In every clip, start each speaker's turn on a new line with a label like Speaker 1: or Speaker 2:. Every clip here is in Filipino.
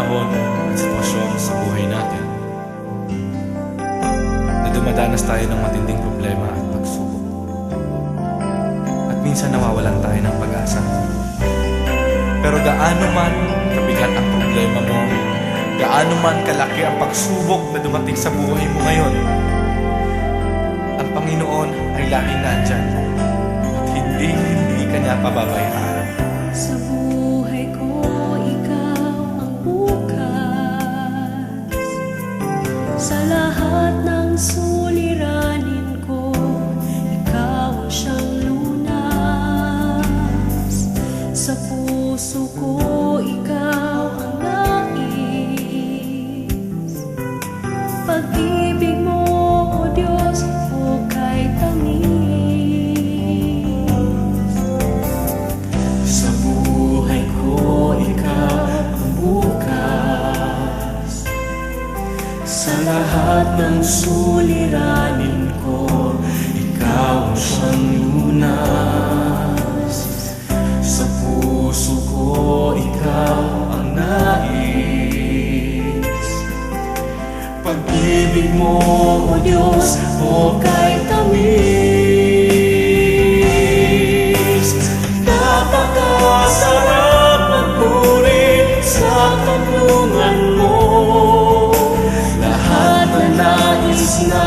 Speaker 1: panahon at sitwasyon sa buhay natin na dumadanas tayo ng matinding problema at pagsubok. At minsan nawawalan tayo ng pag-asa. Pero gaano man kabigat ang problema mo, gaano man kalaki ang pagsubok na dumating sa buhay mo ngayon, ang Panginoon ay laging nandyan at hindi ka niya pababayaan.
Speaker 2: Sa buhay ko, ikaw ang bukas. Sa lahat ng suliranin ko, ikaw ang siyang lunas. Sa puso ko, ikaw ang nais. Pag-ibig mo, O Diyos, hukay tamis.
Speaker 3: Sa buhay ko, ikaw ang bukas. Sa lahat ng suliranin ko, ikaw ang siyang lunas. Sa puso ko, ikaw ang nais. Pag-ibig mo, O Diyos, hukay tamis. Napakasarap magpuri sa kanlungan mo. Lahat na nais na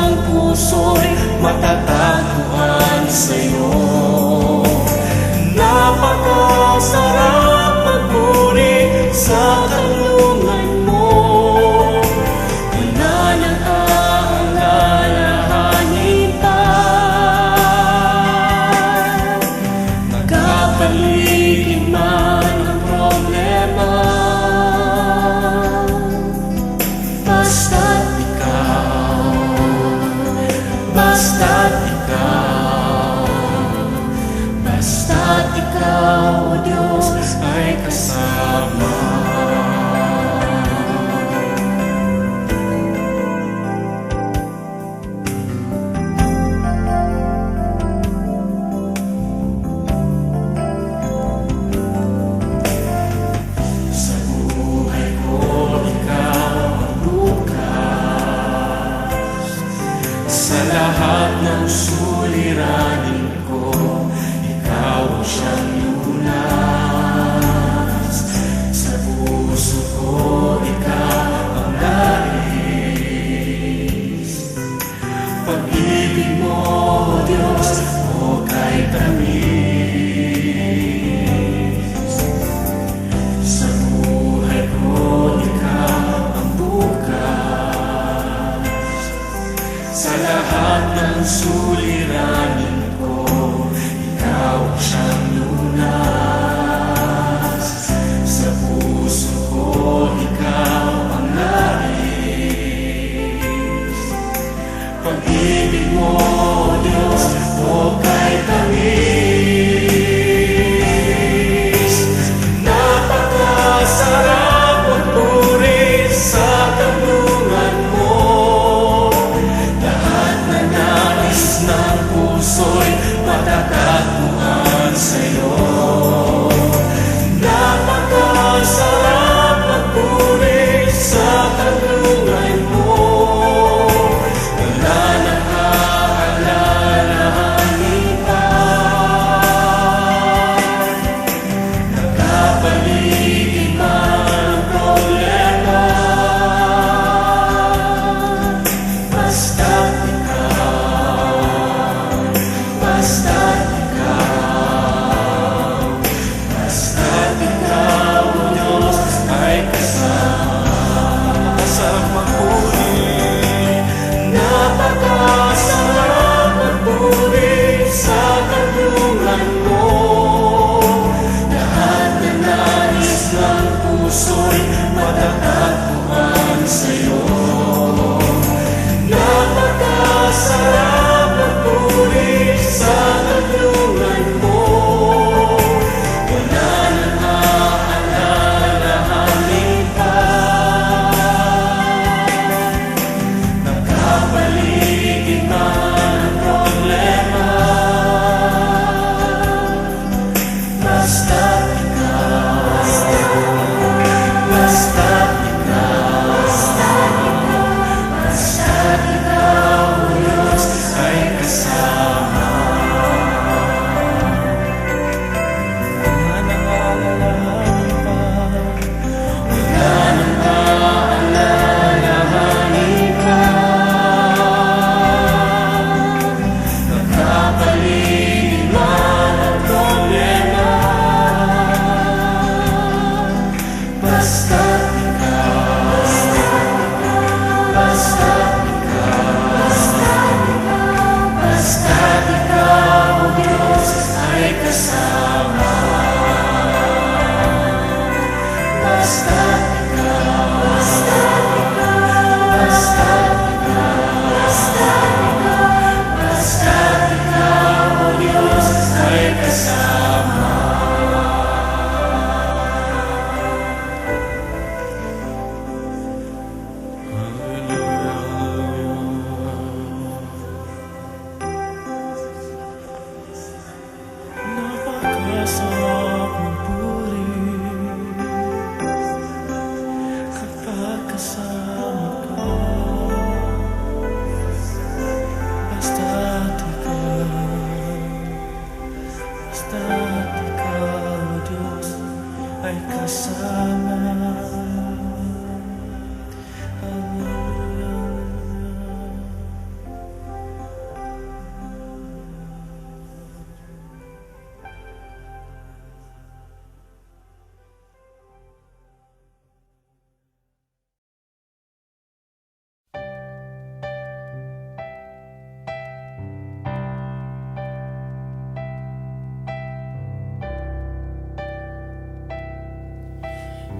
Speaker 3: ika'y kasama.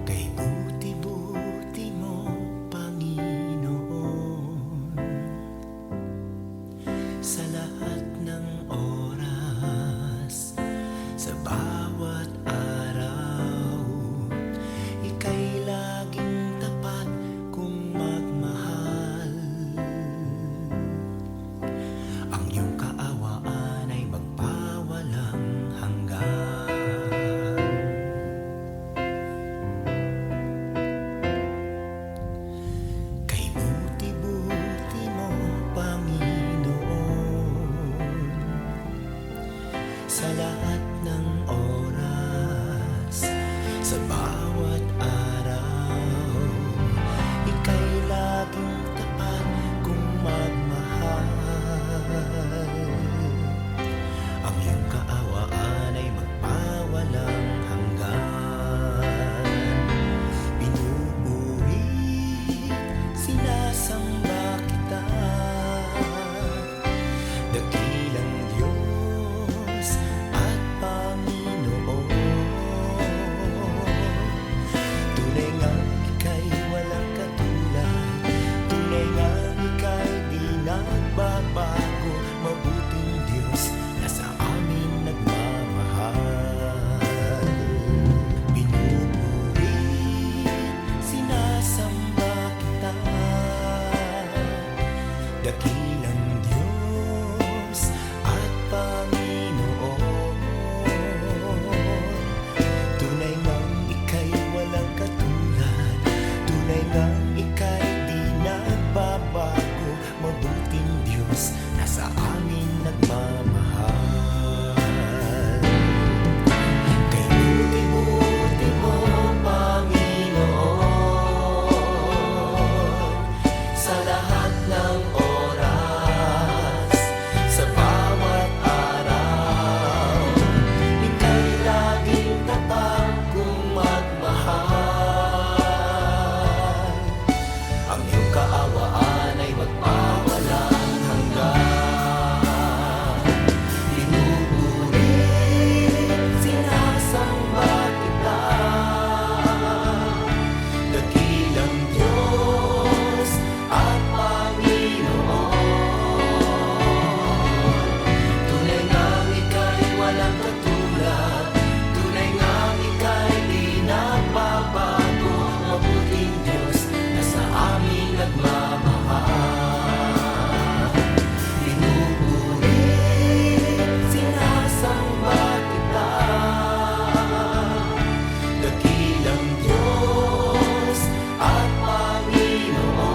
Speaker 4: Kay buti-buti mo, Panginoon, sa lahat ng oras, sa bawat araw, ika'y laging tapat kung magmahal. Ang iyong kaawaan ay magpawalang hanggan. Kay buti-buti mo, Panginoon, sa lahat ng oras, sa bawat araw, ika'y laging tapat kung magmahal. Ang iyong kaawaan ay magpawalang hanggan. Pinupuri, sinasamba kita, dakilang Diyos at Panginoon. Tunay ngang ika'y walang katulad, tunay ngang ika'y di nagbabago, mabuting Diyos na sa amin nagmamahal. Pinupuri, sinasamba kita, dakilang Diyos at Panginoon. Tunay ngang ika'y walang katulad, tunay ngang ika'y di nagbabago, mabuting Diyos na sa amin nagmamahal. Kay buti-buti mo, Panginoon, sa lahat ng oras, sa bawat araw, ika'y laging tapat kung magmahal. Ang iyong kaawaan ay magpawalang hanggan. Pinupuri, sinasamba kita, dakilang Diyos at Panginoon. Tunay ngang ika'y walang katulad, tunay ngang ika'y di nagbabago, mabuting Diyos na sa amin nagmamahal. Pinupuri, sinasamba kita, dakilang Diyos at Panginoon.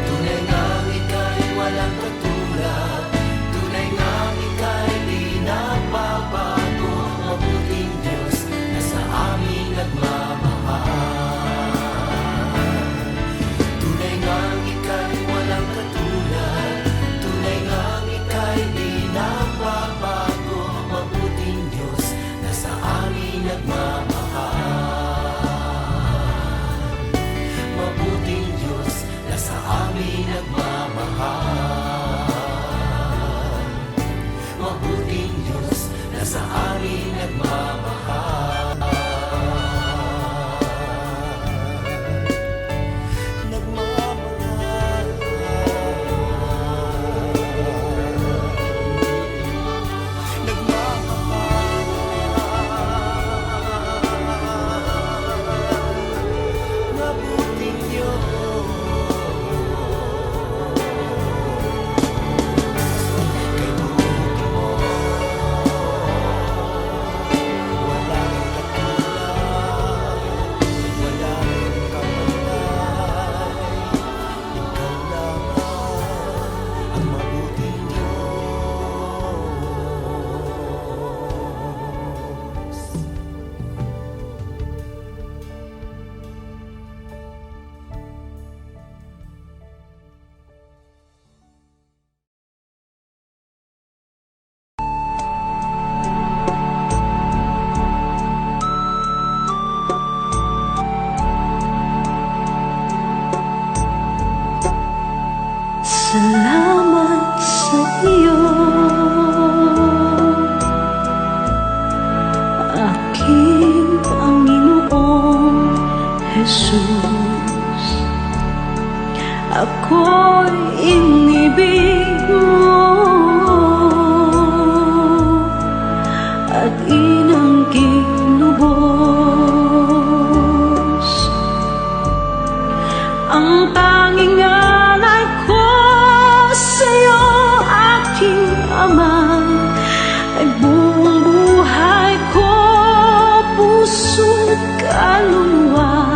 Speaker 4: Tunay ngang ika'y walang katulad, tunay ngang ika'y di nagbabago, mabuting Diyos na sa amin nagmamahal. Tunay ngang ika'y walang katulad, tunay ngang ika'y di nagbabago, mabuting Diyos na sa amin nagmamahal. Mabuting Diyos na sa amin nagmamahal. Mabuting Diyos na sa amin nagmamahal. Nagmamahal. Nagmamahal. Mabuting Diyos. Kay buti mo, walang
Speaker 2: Jesus. Ako'y inibig mo at inangking lubos. Ang tanging alay ko sa'yo, aking Ama, ay buong buhay ko, puso't kaluluwa.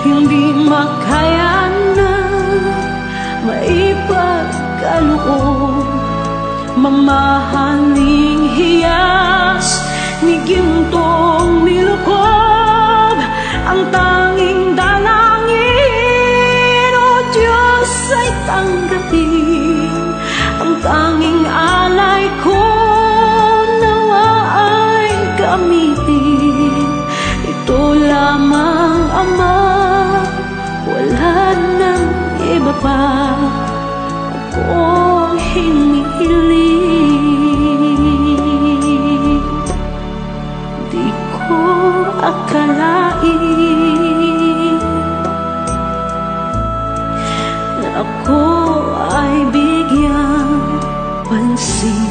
Speaker 2: Hindi makaya na maipagkaloob, mamahaling hiyas ni gintong nilukob. Ang tanging dalangin, O Diyos, ay tanggapin. Ang tanging alay ko, nawa ay gamitin. Ito lamang, Ama, wala nang iba pa akong hinihiling. Di ko akalain na ako ay bigyang pansin.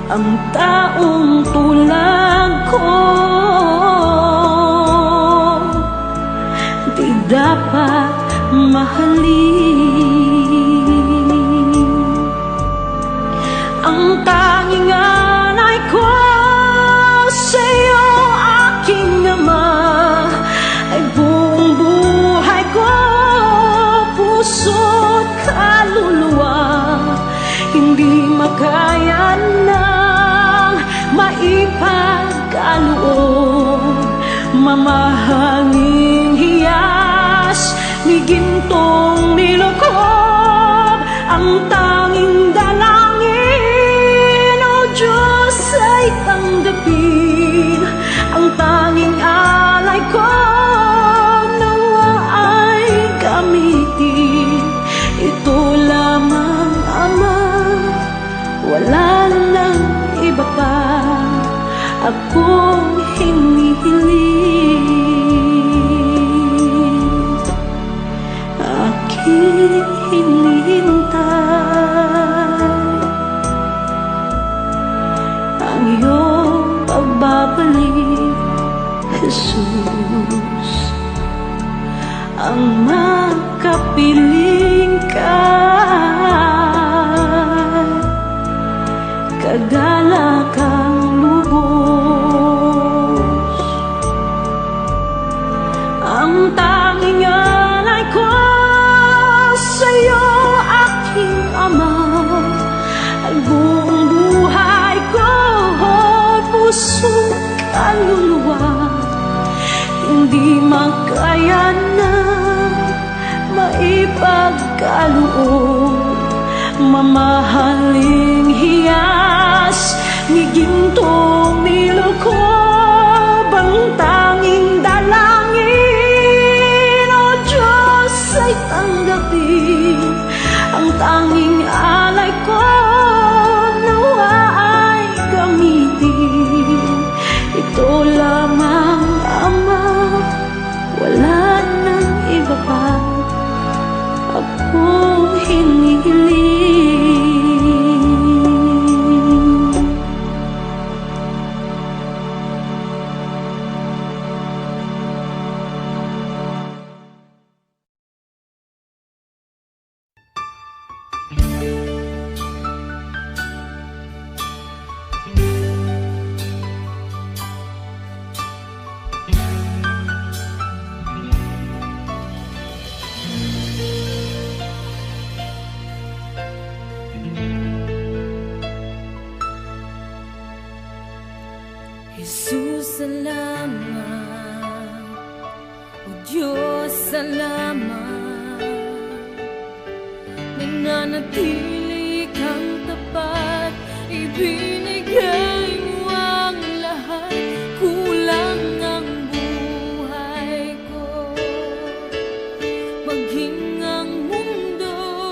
Speaker 2: Ang taong tulad ko di dapat mahalin. Ang tanging alay ko sa'yo, aking Ama, ay buong buhay ko, puso't kaluluwa. Hindi makaya nang maipagkaloob, mamahaling hiyas ni gintong nilukob. Ang tanging dalangin, O Diyos, ay tanggapin. Ang tanging alay ko, nawa ay gamitin. Ito lamang, Ama, wala nang iba pa akong hinihiling. Aking hinihintay ang iyong pagbabalik, Jesus. Ang makapiling ka, kagalakang lubos. Ang tanging alay ko sa'yo, aking Ama, ay buong buhay ko, puso't kaluluwa. Hindi makaya na maipagkaloob, mamahaling hiyas ni gintong nilukob. Ang tanging dalangin, O Diyos, ay tanggapin. Ang tanging alay ko, nawa ay gamitin. Ito lamang, Ama, wala nang iba pa akong hinihiling.
Speaker 5: Jesus, salamat. O Diyos, salamat. Nananatili kang tapat, ibinigay mo ang lahat. Kulang ang buhay ko, maging ang mundo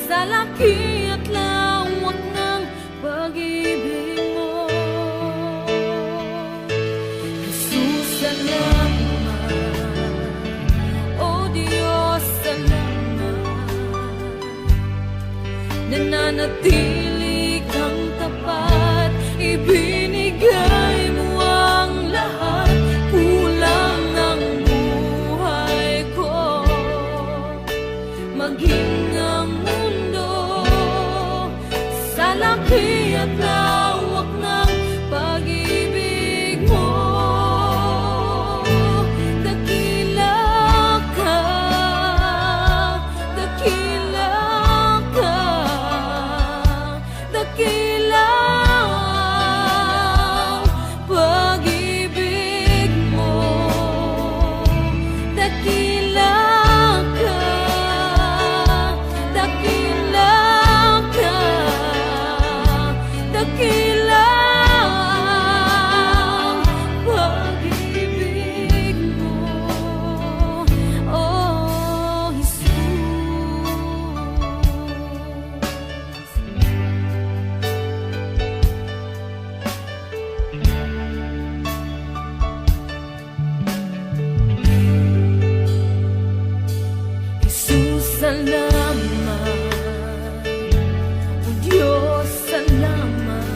Speaker 5: sa laki at lawak ng pag-ibig mo. Jesus, at lawak ng pag-ibig mo. Dakila ka, dakila ka, dakila ang pag-ibig mo. Dakila ka, dakila ka, dakila ang pag-ibig mo. Oh, Jesus. Jesus, salamat. O Diyos, salamat.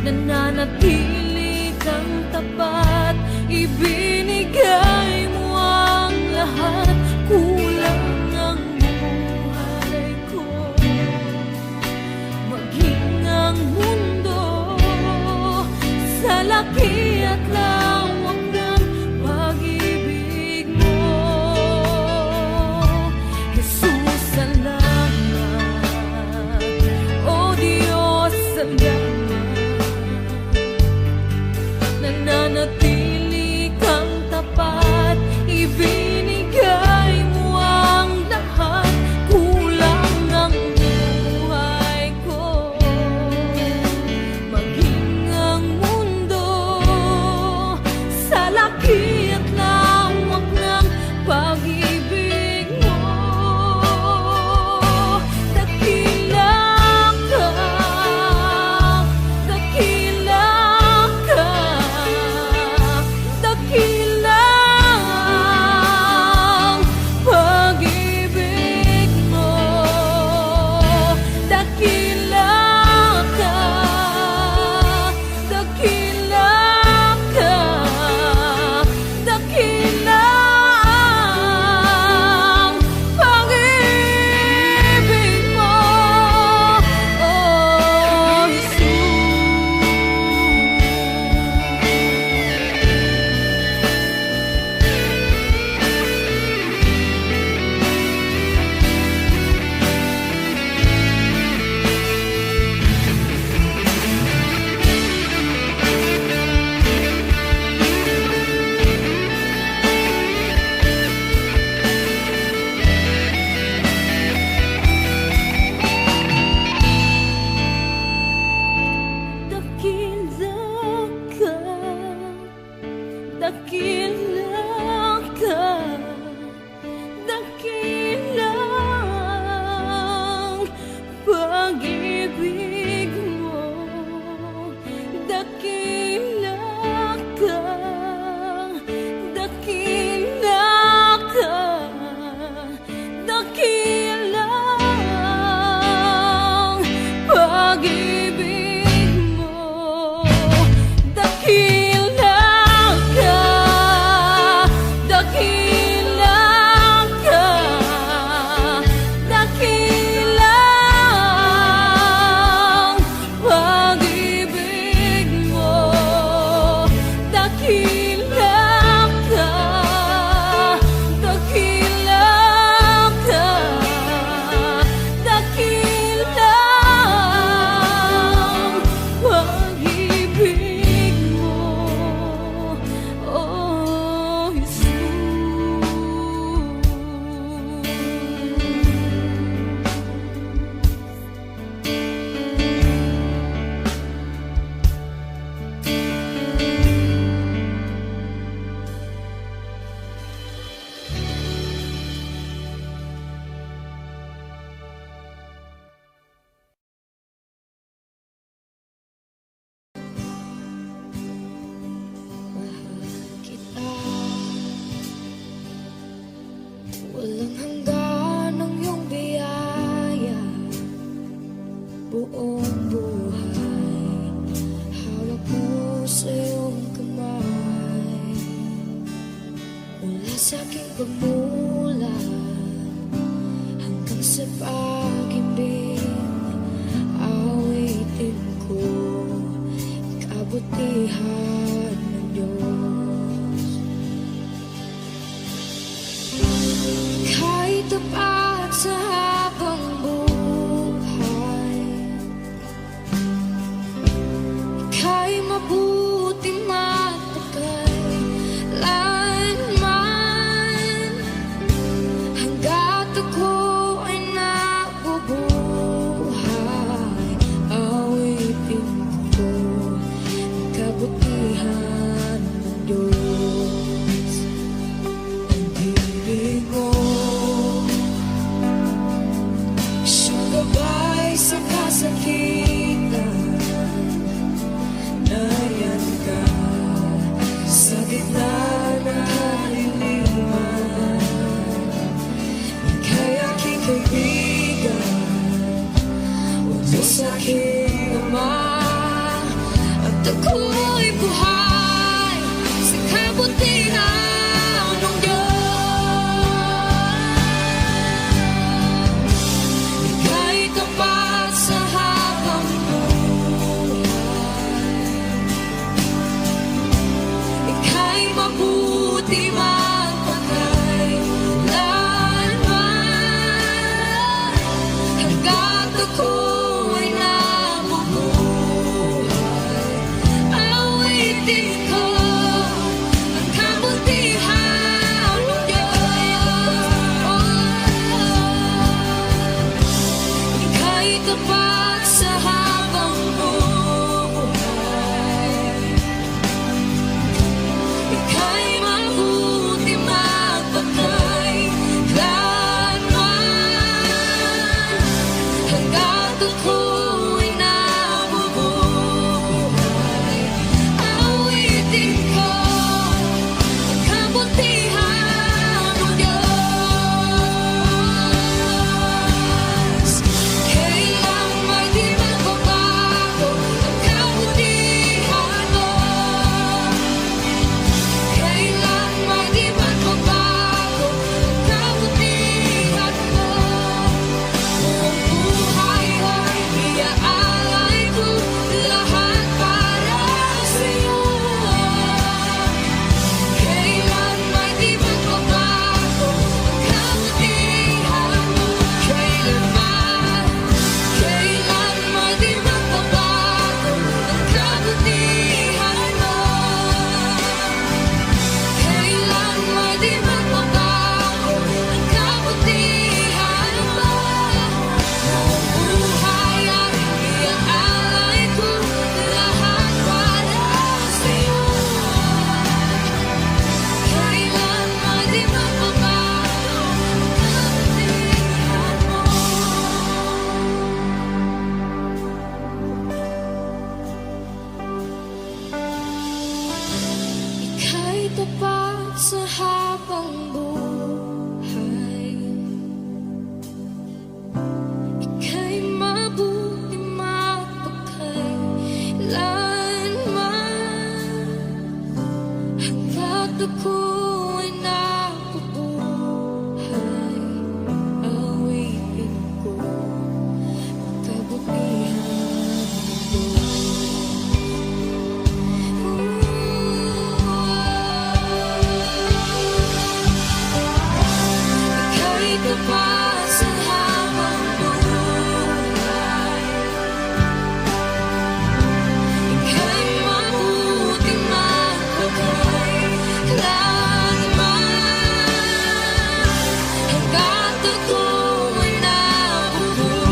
Speaker 5: Nananatili kang tapat, ibinigay mo ang lahat. Kulang ang buhay ko, maging ang mundo sa laki at lawak ng pag-ibig mo. Jesus, salamat. O Diyos, salamat. Nananatili kang tapat, ibinigay mo ang lahat. Kulang ang buhay ko, maging ang mundo sa laki at lawak ng pag-ibig mo. Dakila ka, dakila ka, dakila ang pag-ibig mo. Dakila ka, dakila ka, dakila ang pag-ibig mo. Oh, dakila ka, dakila ka, dakila ang pag-ibig mo. Dakila ka, dakila ka, dakila ang pag-ibig mo. Dakila ka, dakila ka, dakila ang pag-ibig mo. Dakila ka, dakila ka, dakila ang pag-ibig mo. Oh, Jesus. Kita walang hanggan ang iyong biyaya, buong buhay hawak mo sa iyong kamay. Mula sa aking pagmulat hanggang sa pag-ibig, aking Ama, at ako'y buhay sa kabutihan ng Diyos. Ika'y tapat sa habang buhay, ika'y mabuti magpakailanman, hanggat ako'y nabubuhay. Awitin ko ang kabutihan ng Diyos. Ika'y tapat sa habang buhay, ika'y mabuti magpakailanman, hanggat ako'y nabubuhay. Awitin ko ang kabutihan ng Diyos. Kailan may di magbabago ang kabutihan mo, kailan may di magbabago ang kabutihan mo. Buong buhay ay iaalay ko, lahat para sa'yo. Kailan may di magbabago ang kabutihan mo, kailanman, kailan may di magbabago ang kabutihan mo, kailan may di magbabago ang kabutihan mo. Buong buhay ay iaalay ko, lahat para sa'yo. Kailan may di magbabago ang kabutihan mo. Ika'y tapat sa habang buhay, ika'y mabuti magpakailanman, hanggat ako'y nabubuhay. Awitin ko ang kabutihan mo. Ika'y tapat sa habang buhay, ika'y mabuti magpakailanman, hanggat ako'y nabubuhay.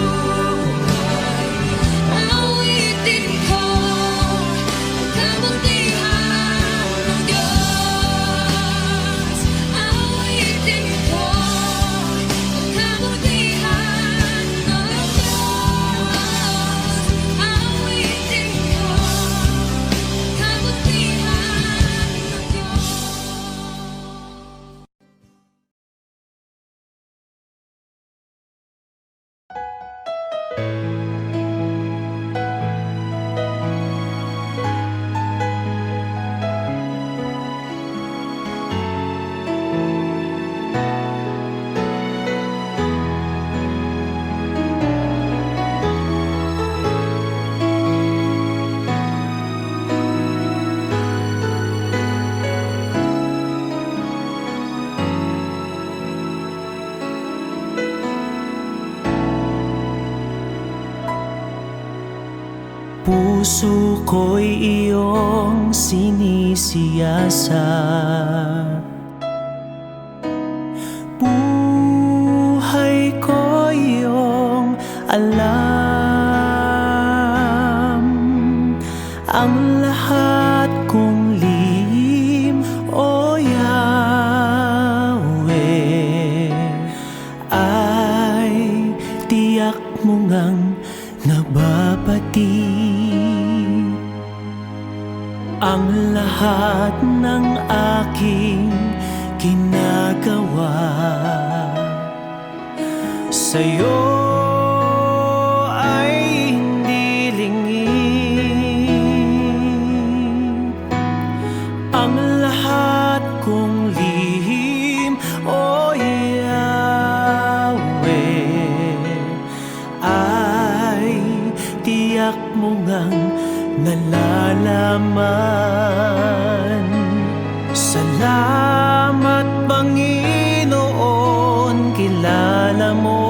Speaker 5: Awitin ko ang kabutihan ng Diyos. Awitin ko ang kabutihan ng Diyos. Awitin ko ang kabutihan ng Diyos.
Speaker 3: Puso ko'y iyong sinisiyasat, buhay ko iyong alam, ang lahat kong lihim, O Yahweh, ay tiyak mo ngang nababati. Ang lahat ng aking ginagawa sa'yo ay hindi
Speaker 4: tiyak mo ngang nalalaman. Salamat Panginoon, kilala mo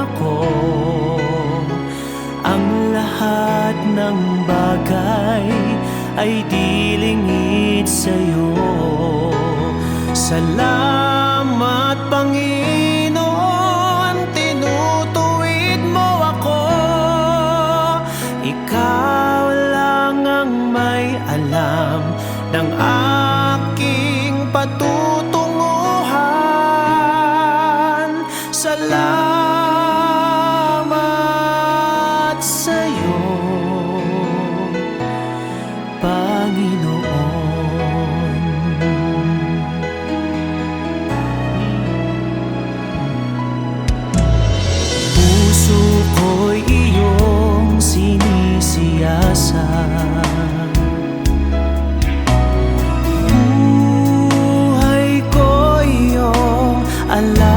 Speaker 4: ako. Ang lahat ng bagay ay dilingid sa'yo. Salamat Panginoon, tinutuwid mo ako. Ikaw lang ang may alam ng aking patutunguhan. Salamat sa'yo, Panginoon. Puso ko'y iyong sinisiyasat. Buhay ko iyong alam.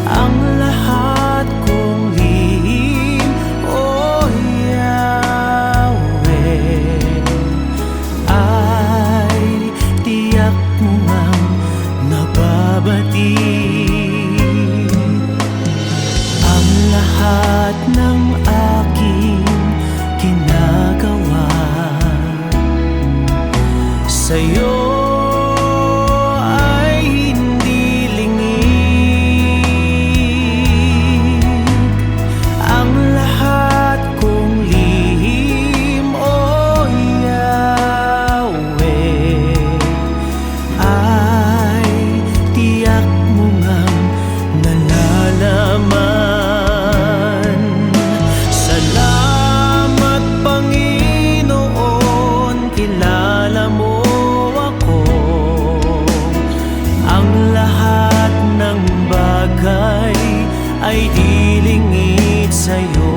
Speaker 4: Ang lahat kong lihim, O Yahweh, ay tiyak mo ngang nababati. Ang lahat ng aking ginagawa sa'yo ay hindi lingid. Ang lahat kong lihim, O Yahweh, ay tiyak mo ngang nalalaman. Salamat Panginoon, kilala mo ako. Ang lahat ng bagay ay dilingid sa'yo.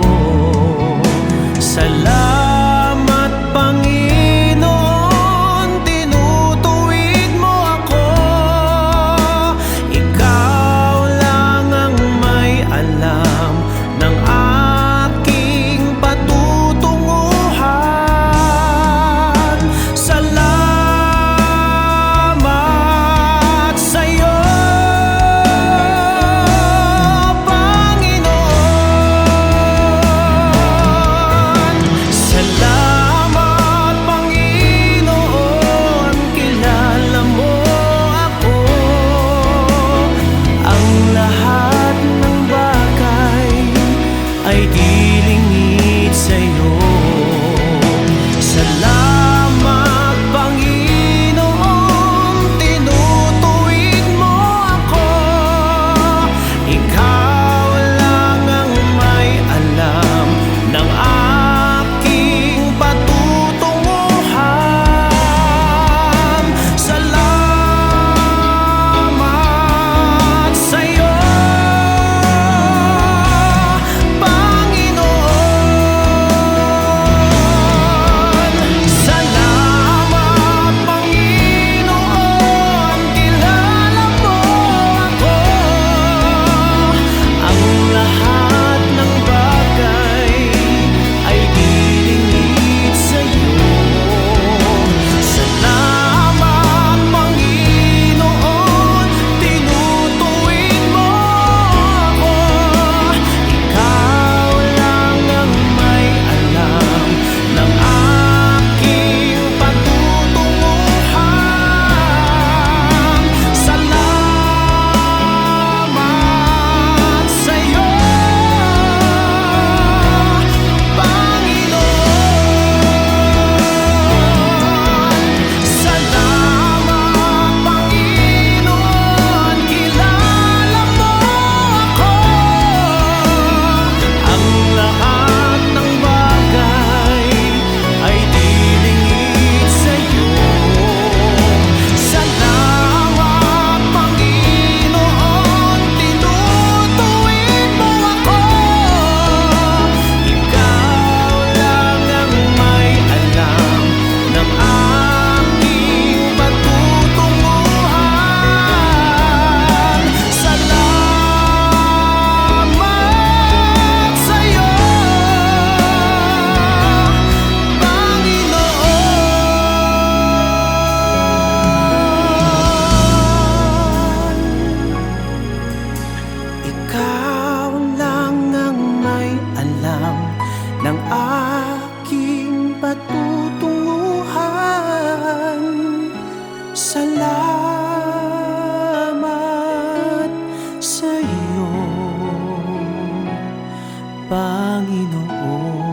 Speaker 4: Salamat Panginoon, tinutuwid mo ako. Ikaw lang ang may alam ng aking patutunguhan. Salamat sa'yo, Panginoon. Salamat Panginoon, kilala mo ako. Ang lahat ng bagay ay dilingid sa'yo. Salamat Panginoon, tinutuwid mo ako. Ikaw lang ang may alam ng aking patutunguhan. Salamat sa'yo, Panginoon. Panginoon.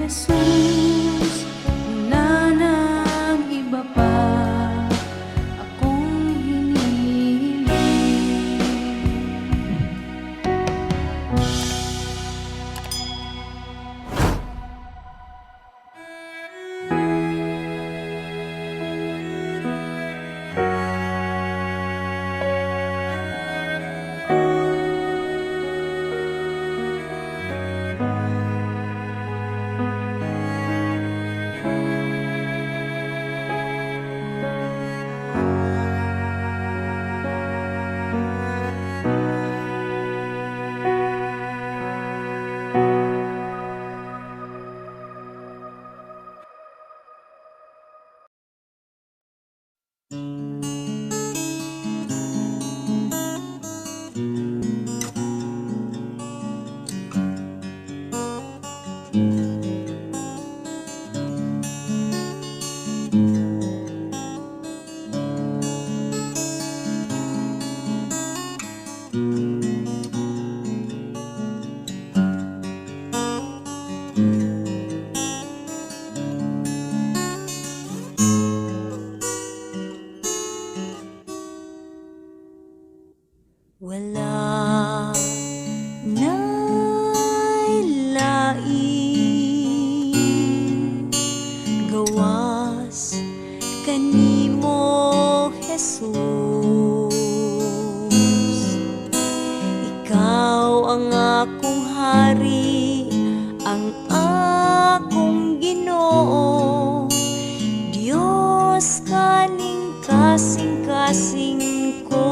Speaker 2: Jesus, wala nang iba pa akong hinihiling. Wala nailain gawas kanimo Jesus. Ikaw ang akong hari, ang akong Ginoo, Diyos kaning kasing-kasing ko.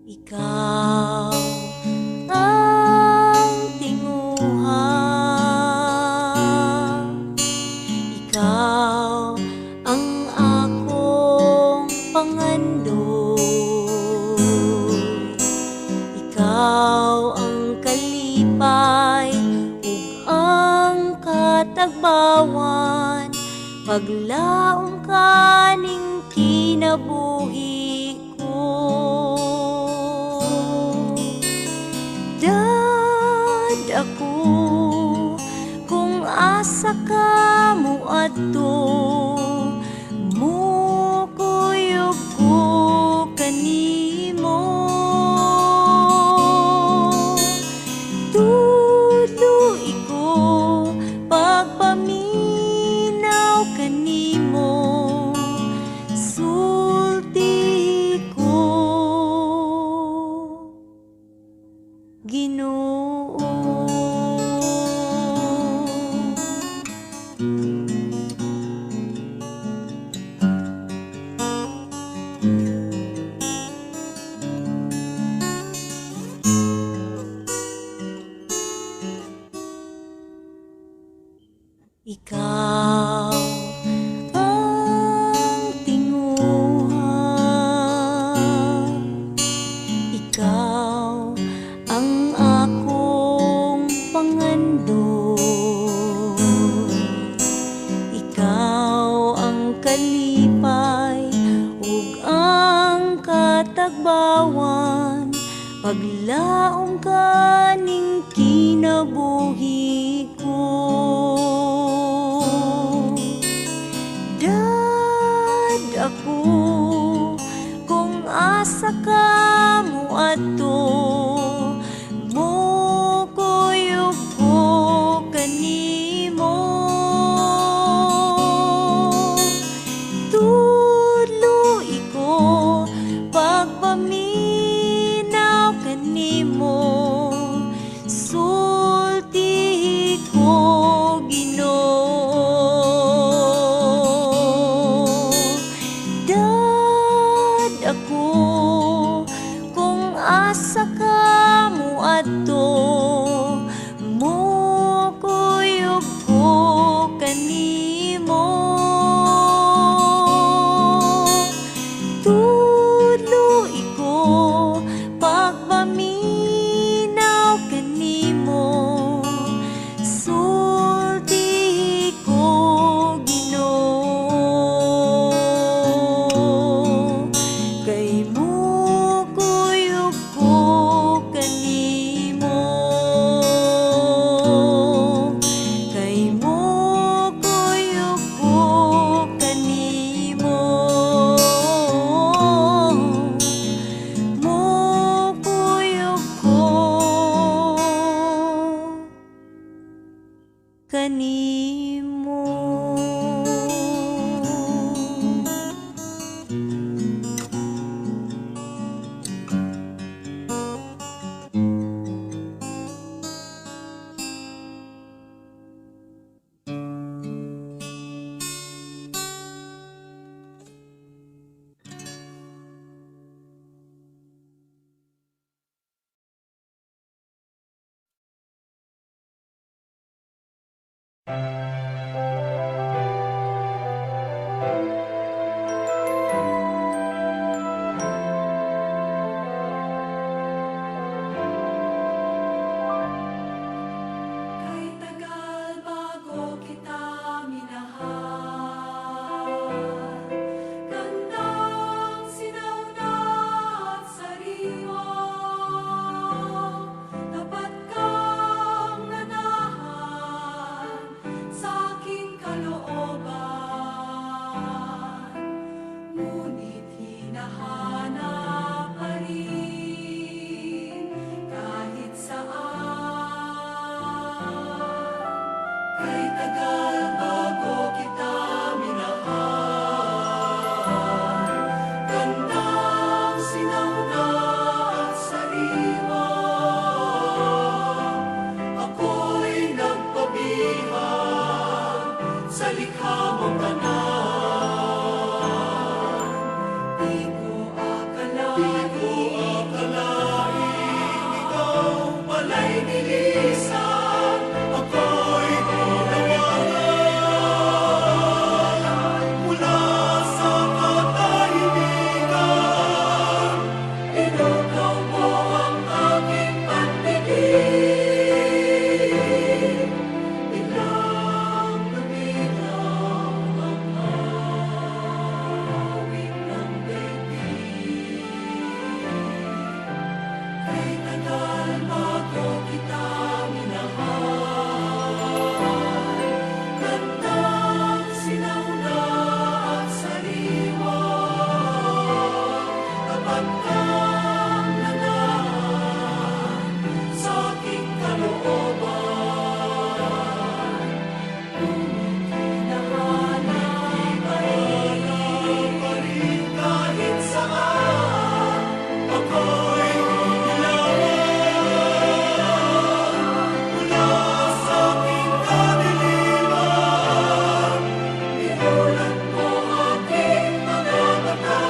Speaker 2: Ikaw ang tinguha, ikaw ang akong pangandoy, ikaw ang kalipay ug ang katagbawan, paglaom kaning kinabuhi ko. Dad ako kung asa ka mo adto, mukuyog ko kanimo. Tuloy ko pagpaminaw kanimo, sulti ko Ginoo. Ikaw ang tinguha, ikaw ang akong pangandoy, ikaw ang kalipay ug ang katagbawan, paglaom kaning kinabuhi ko. Dad ako kung asa ka mo adto, mukuyog ko kanimo. Tuloy ko pagpaminaw kanimo, sulti ko Ginoo. Dad ako Kay tagal bago kita minahal, gandang sinauna at sariwa, dapat kang nanahan sa aking kalooban, ngunit hinahanap pa rin kahit saan. Kay tagal bago kita minahal, gandang sinauna at sariwa, ako'y nagpabihag sa likha mong tanan. Di ko akalain ikaw pala'y nilisan, ako'y tinawagan mula sa katahimikan. Inukaw mo ang aking pandinig, biglang luminaw ang awit ng daigdig. Kay tagal bago kita minahal, gandang sinauna at sariwa, dapat kang nanahan sa aking kalooban, ngunit hinahanap pa rin kahit saan. Ako'y nilawan mula sa aking kadiliman, inulat mo aking mga mata,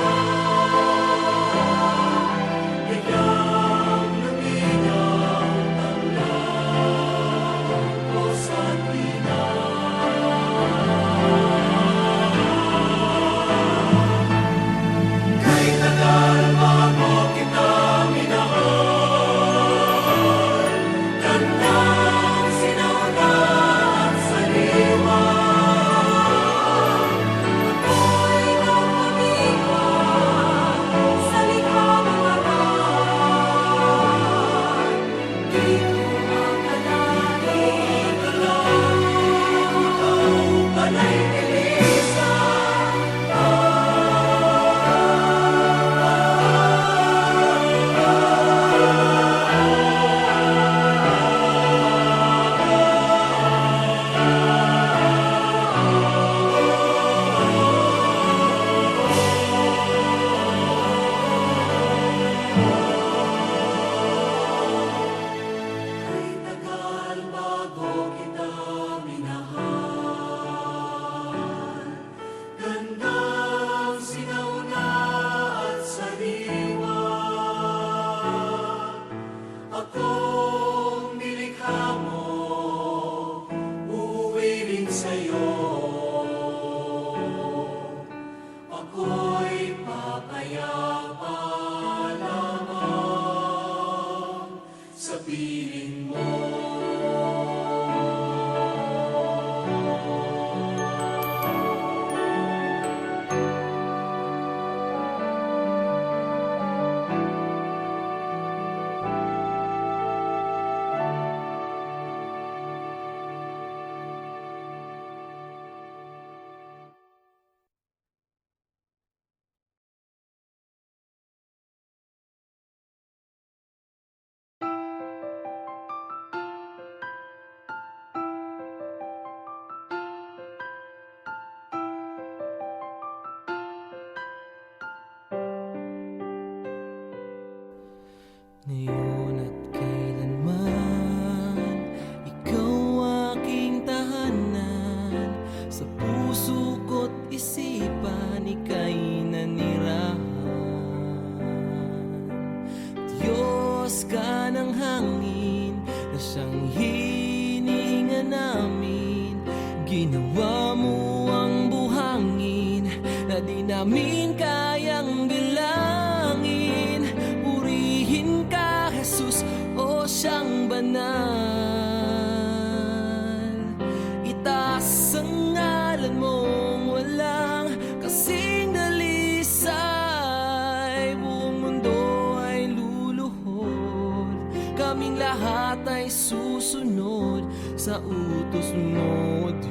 Speaker 2: biglang luminaw ang langit ko sa tuwina. Kay tagal bago kita minahal, gandang sinauna at sariwa, ako'y nagpabihag sa likha mong tanan. Di ko akalain ikaw pala'y nilisan. Kay tagal bago kita minahal, gandang sinauna at sariwa, akong nilikha mo, uuwi rin sa'yo. Ako'y papayapa lamang sa piling mo.
Speaker 4: Ngayon at kailanman, ikaw aking tahanan. Sa puso ko't isipan, ika'y nanirahan. Diyos ka ng hangin, na siyang hininga namin. Ginawa mo ang buhangin na di namin kayang bilangin. Purihin ka, Jesus, o siyang banal. Itaas ang ngalan mong walang kasing dalisay. Buong mundo ay luluhod, kaming lahat ay susunod sa utos mo, Diyos.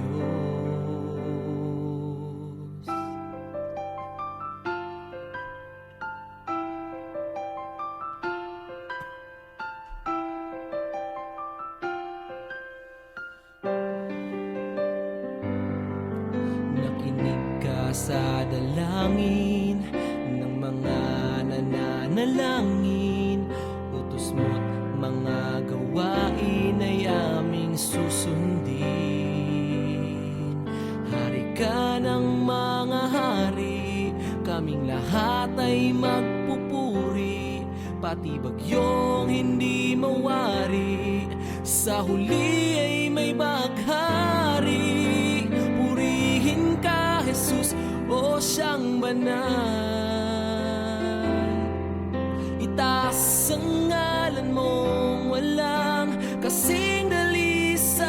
Speaker 4: Nakinig ka sa dalangin ng mga nananalangin. Utos mo't mga gawain ay aming susundin. Hari ka ng mga hari, kaming lahat ay magpupuri. Pati bagyong hindi mawari, sa huli ay may baghari. Purihin ka, Jesus, o siyang banal. Itaas ang ngalan mong walang kasing dalisay.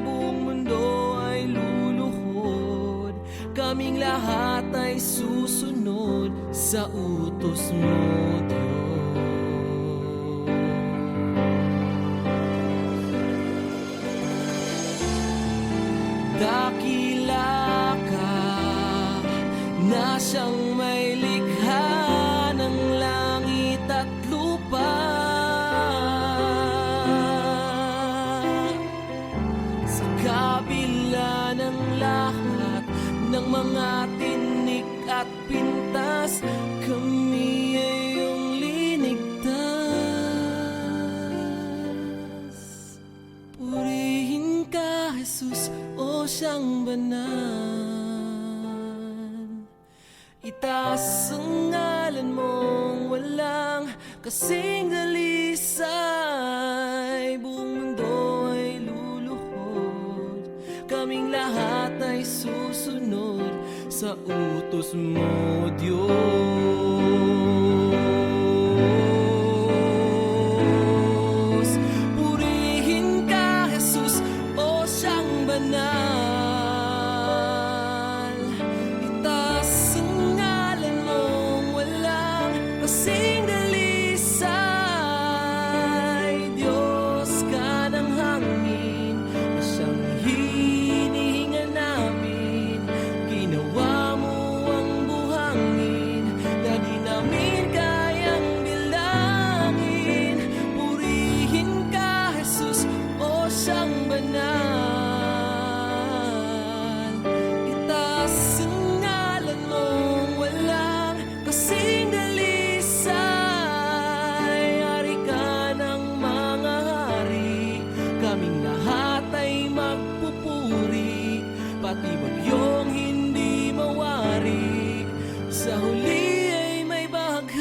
Speaker 4: Buong mundo ay luluhod, kaming lahat ay susunod sa utos mo, Diyos. Dakila ka na siyang may likha ng langit at lupa. Sa kabila ng lahat ng mga tinik at pintas, kami ay iyong linigtas. Purihin ka, Jesus, o siyang banal. Itaas ang ngalan mong walang kasing dalisay. Buong mundo ay luluhod, kaming lahat ay susunod sa utos mo, Diyos. Purihin ka, Jesus, o siyang banal. Itaas ang ngalan mong walang kasing dalisay. Diyos ka ng hangin na siyang hinihinga namin. Ginawa mo ang buhangin na di namin kayang bilangin. Purihin ka, Jesus, o siyang banal. Itaas ang ngalan mong walang kasing dalisay. Hari ka ng mga hari, kaming lahat ay magpupuri. Pati bagyong hindi mawari, sa huli ay may baghari.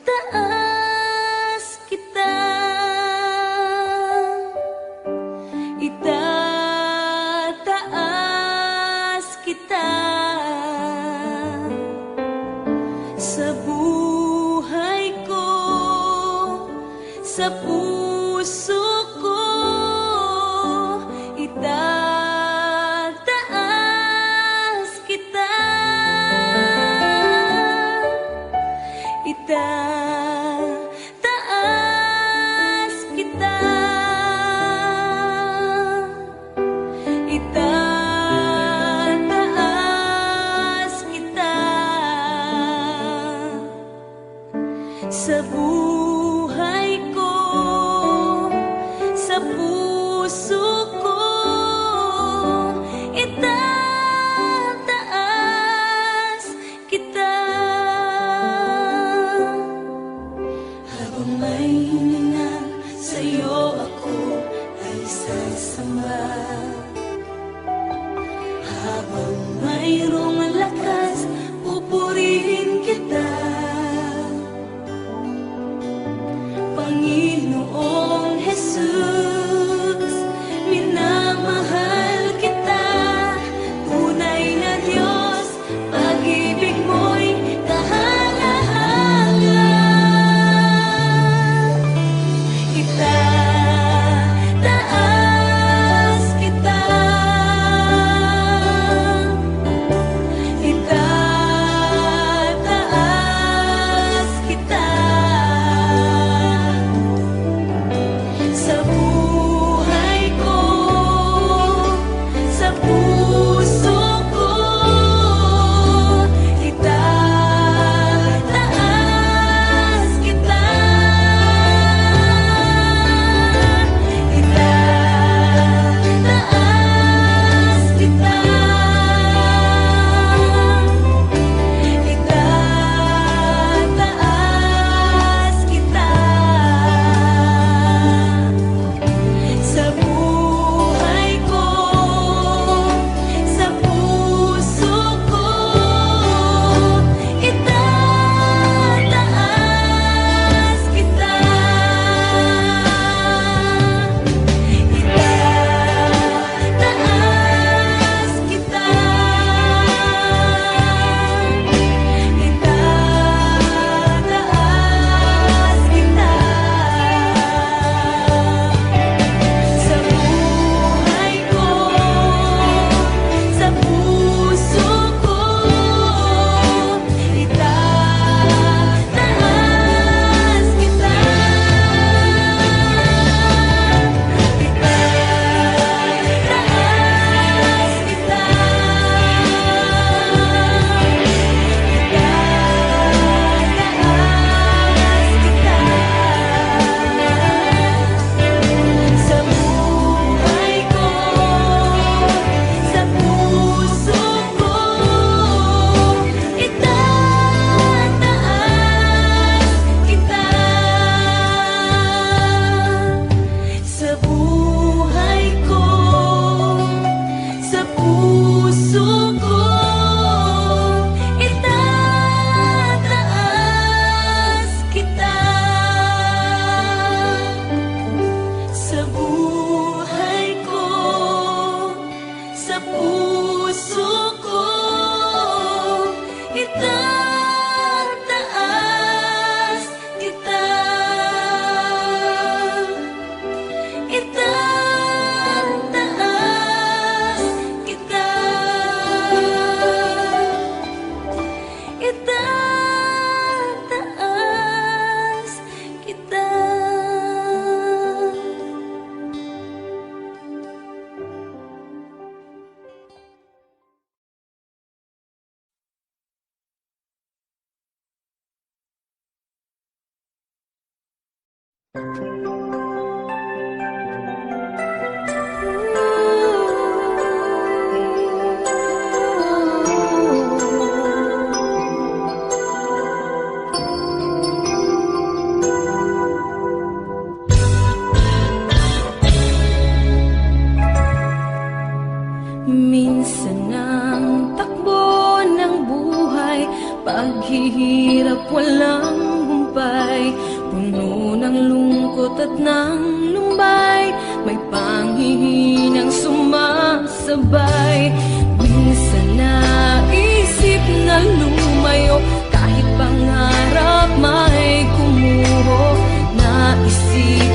Speaker 2: Itataas kita, itataas kita sa buhay ko, sa puso ko itataas kita, itataas kita, itataas kita sa buhay ko, sa puso ko, itataas kita. Habang may hininga sa'yo ako ay sasamba, habang mayroong lakas pupurihin kita, Panginoong Jesus, minamahal kita, tunay na Diyos, pag-ibig mo'y kahalagahan. Itataas kita, itataas kita sa buhay ko, sa puso ko, itataas kita, itataas kita, itataas kita sa buhay ko, sa puso ko, itataas kita, itataas kita, itataas kita sa buhay ko, sa puso ko, itataas kita, itataas kita, itataas kita sa buhay ko, sa puso ko, itataas kita sa buhay ko, sa puso ko, itataas kita sa buhay ko, sa puso ko, itataas kita, itataas kita, itataas kita. Minsan ang takbo ng buhay, paghihirap walang humpay, puno ng lungkot at ng lumbay, may panghihinang sumasabay. Minsan naisip na lumayo, kahit pangarap may kumuho, naisip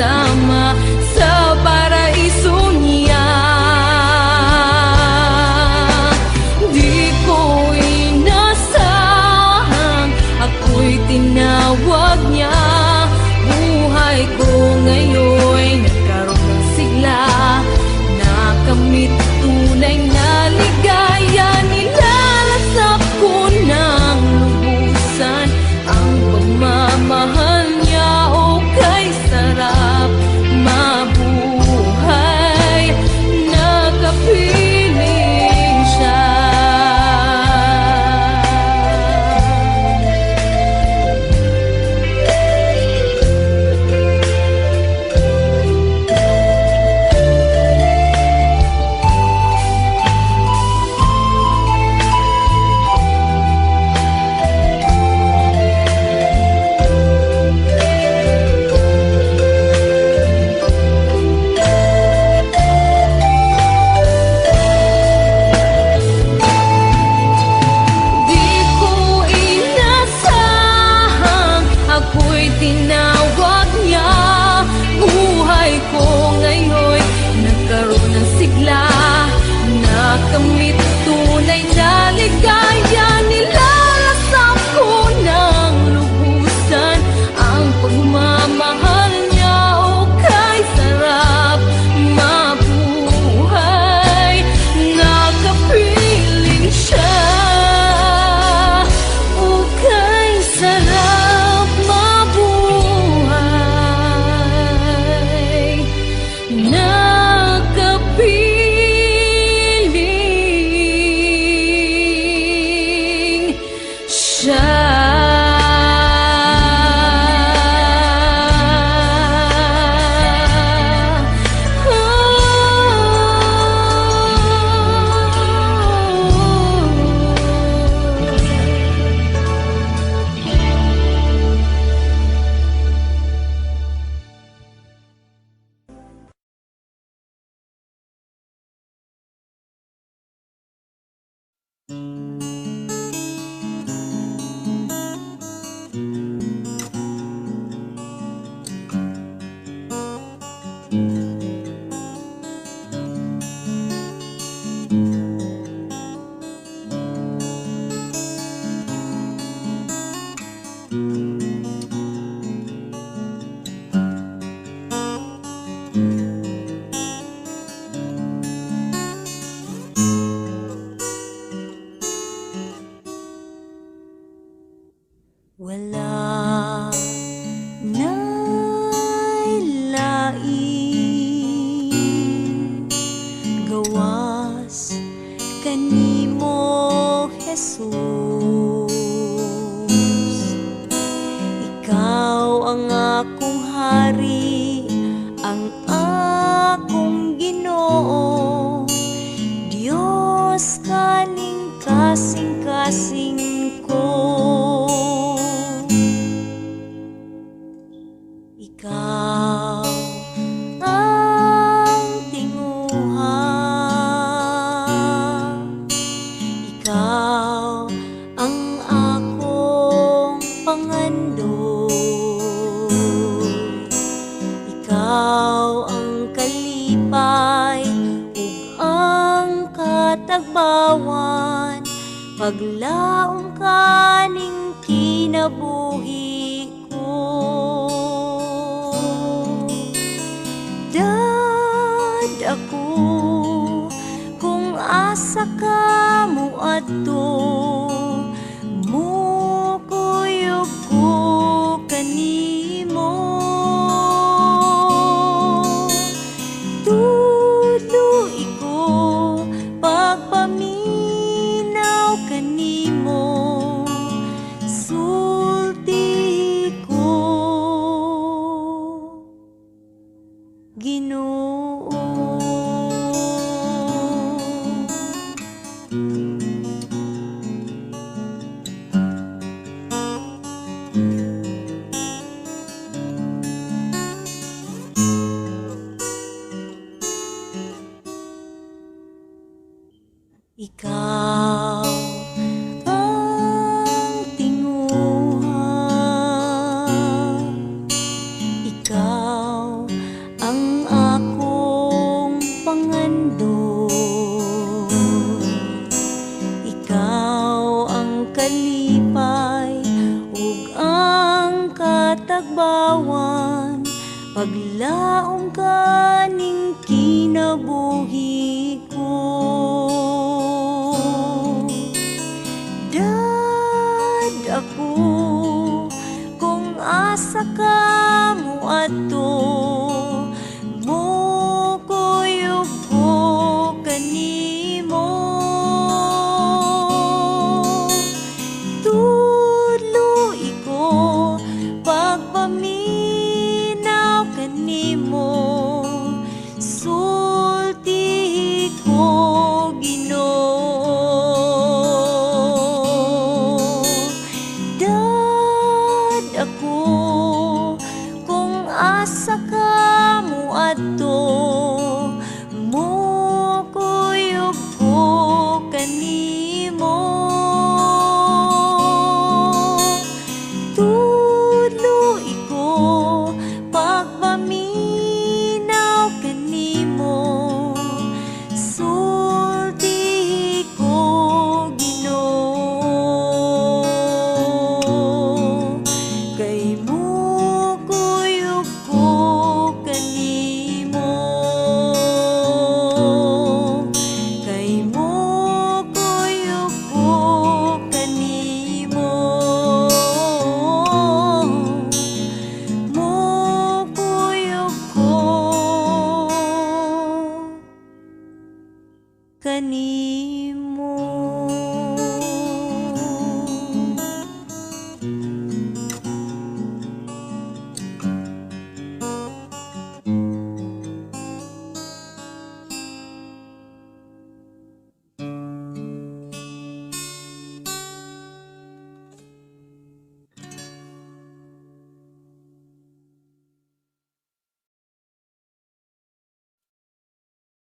Speaker 5: sama sa paraiso niya. Di ko inasahang ako'y tinawag niya. Buhay ko ngayon'y nagkaroon ng sigla. Nakamit tunay na ligaya. Nilalasap ko ng lubusan ang pagmamahal niya. O kay sarap mabuhay, nakapiling siya. Di ko inasahang ako'y tinawag niya. Buhay ko ngayon'y nagkaroon ng sigla. Nakamit tunay na ligaya. Nilalasap ko ng lubusan ang pagmamahal niya. O kay sarap mabuhay, nakapiling siya. O kay sarap mabuhay, nakapiling siya. Wala nailain gawas kanimo, Jesus. Ikaw ang akong hari, ang akong Ginoo. Diyos kaning kasing-kasing ko. Ikaw ang tinguha, ikaw ang akong pangandoy, ikaw ang kalipay ug ang katagbawan, paglaom kaning kinabuhi ko. Dad ako kung asa ka mo adto, mukuyog ko kanimo. Tuloy ko pagpaminaw kanimo, sulti ko Ginoo. Ikaw ang tinguha, ikaw
Speaker 2: laom kaning kinabuhi ko. Dad ako kung asa ka mo ato, mo kuyog ko kanimo. Tudloy ko pagpaminaw kanimo, sulti ko Ginoo. Dad ako kung asa ka mo ato, mo kuyog ko kanimo. Tudloy ko pagpaminaw kanimo, sulti ko Ginoo. Kay mo kuyog ko kanimo, kay mo kuyog ko kanimo, mo kuyog ko kanimo.